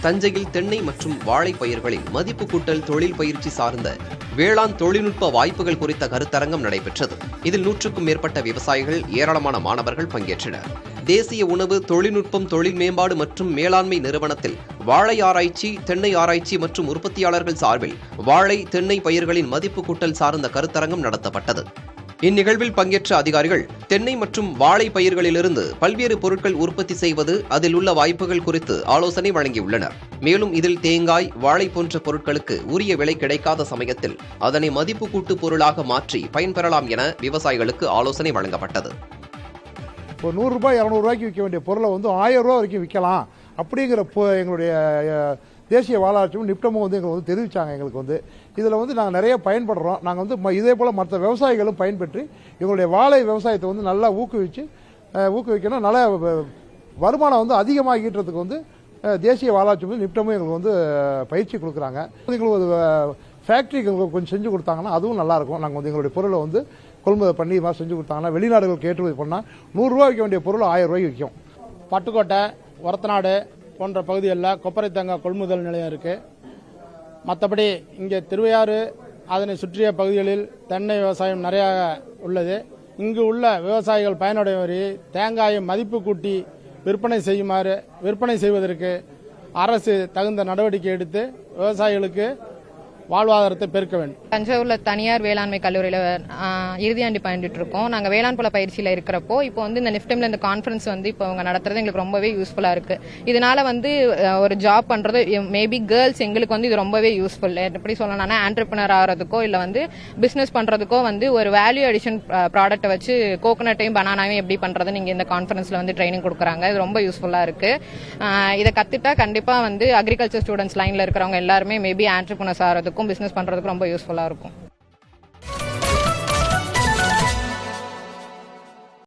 தஞ்சையில் தென்னை மற்றும் வாழை பயிர்களின் மதிப்பு கூட்டல் தொழில் பயிற்சி சார்ந்த வேளாண் தொழில்நுட்ப வாய்ப்புகள் குறித்த கருத்தரங்கம் நடைபெற்றது. இதில் 100க்கும் மேற்பட்ட விவசாயிகள், ஏராளமான மாணவர்கள் பங்கேற்றனர். தேசிய உணவு தொழில்நுட்பம் தொழில் மேம்பாடு மற்றும் மேலாண்மை நிறுவனத்தில் வாழை ஆராய்ச்சி, தென்னை ஆராய்ச்சி மற்றும் உற்பத்தியாளர்கள் சார்பில் வாழை, தென்னை பயிர்களின் மதிப்பு கூட்டல் சார்ந்த கருத்தரங்கம் நடத்தப்பட்டது. இந்நிகழ்வில் பங்கேற்ற அதிகாரிகள் தென்னை மற்றும் வாழை பயிர்களிலிருந்து பல்வேறு பொருட்கள் உற்பத்தி செய்வது, அதில் உள்ள வாய்ப்புகள் குறித்து ஆலோசனை வழங்கியுள்ளனர். மேலும் இதில் தேங்காய், வாழை போன்ற பொருட்களுக்கு உரிய விலை கிடைக்காத சமயத்தில் அதனை மதிப்பு கூட்டு பொருளாக மாற்றி பயன்பெறலாம் என விவசாயிகளுக்கு ஆலோசனை வழங்கப்பட்டது. இப்போ 100 ரூபாய் 200 ரூபாய்க்கு விற்க வேண்டிய பொருளை 1000 ரூபாய் வரைக்கும் விற்கலாம் அப்படிங்கிற எங்களுடைய தேசிய வாழாட்சியும் நிப்டமும் எங்களுக்கு தெரிவித்தாங்க. எங்களுக்கு இதில் நாங்கள் நிறைய பயன்படுறோம். நாங்கள் இதே போல் மற்ற விவசாயிகளும் பயன்பெற்று எங்களுடைய வாழை விவசாயத்தை நல்லா ஊக்குவிக்கணும். நல்ல வருமானம் அதிகமாக ஈட்டுறதுக்கு தேசிய வாழாட்சி நிப்டமும் எங்களுக்கு பயிற்சி கொடுக்குறாங்க. எங்களுக்கு ஒரு ஃபேக்ட்ரி கொஞ்சம் செஞ்சு கொடுத்தாங்கன்னா அதுவும் நல்லாயிருக்கும். நாங்கள் எங்களுடைய பொருளை கொள்முதல் பண்ணி மாதிரி செஞ்சு கொடுத்தாங்கன்னா வெளிநாடுகளுக்கு ஏற்றுமதி பண்ணால் 100 ரூபாய் விற்க வேண்டிய பொருள் 1000 ரூபாய்க்கு விற்கும். பட்டுக்கோட்டை, ஒரத்தநாடு போன்ற பகுதிகளில் கொப்பரை தேங்காய் கொள்முதல் நிலையம் இருக்குது. மற்றபடி இங்கே திருவையாறு அதனை சுற்றிய பகுதிகளில் தென்னை விவசாயம் நிறையா உள்ளது. இங்கு உள்ள விவசாயிகள் பயனடைய தேங்காயை மதிப்பு கூட்டி விற்பனை செய்வதற்கு அரசு தகுந்த நடவடிக்கை எடுத்து விவசாயிகளுக்கு வாழ்வாதாரத்தை பெருக்க வேண்டும். தஞ்சாவூர்ல தனியார் வேளாண்மை கல்லூரியில் இறுதியாண்டு பயின்றுட்டு இருக்கோம். நாங்கள் வேளாண் புல பயிற்சியில் இருக்கிறப்போ இப்போ இந்த நிஃப்டம்ல இந்த கான்ஃபரன்ஸ் இப்போ அவங்க நடத்துறது எங்களுக்கு ரொம்பவே யூஸ்ஃபுல்லா இருக்கு. இதனால ஒரு ஜாப் பண்றது மேபி கேர்ள்ஸ் எங்களுக்கு இது ரொம்பவே யூஸ்ஃபுல். எப்படி சொல்லணும்னா ஆண்டர்பிரினர் ஆகிறதுக்கோ இல்லை பிசினஸ் பண்றதுக்கோ ஒரு வேல்யூ அடிஷன் ப்ராடக்ட்டை வச்சு கோகோனட்டையும் பனானாவையும் எப்படி பண்றது நீங்க இந்த கான்ஃபரன்ஸ்ல ட்ரைனிங் கொடுக்குறாங்க. இது ரொம்ப யூஸ்ஃபுல்லா இருக்கு. இதை கத்துட்டா கண்டிப்பா அக்ரிகல்ச்சர் ஸ்டூடெண்ட்ஸ் லைன்ல இருக்கிறவங்க எல்லாருமே மேபி ஆண்டர்பிரினர்ஸ் ஆகிறதுக்கும் பிசினஸ் பண்றதுக்கு ரொம்ப யூஸ்ஃபுல்லா இருக்கும்.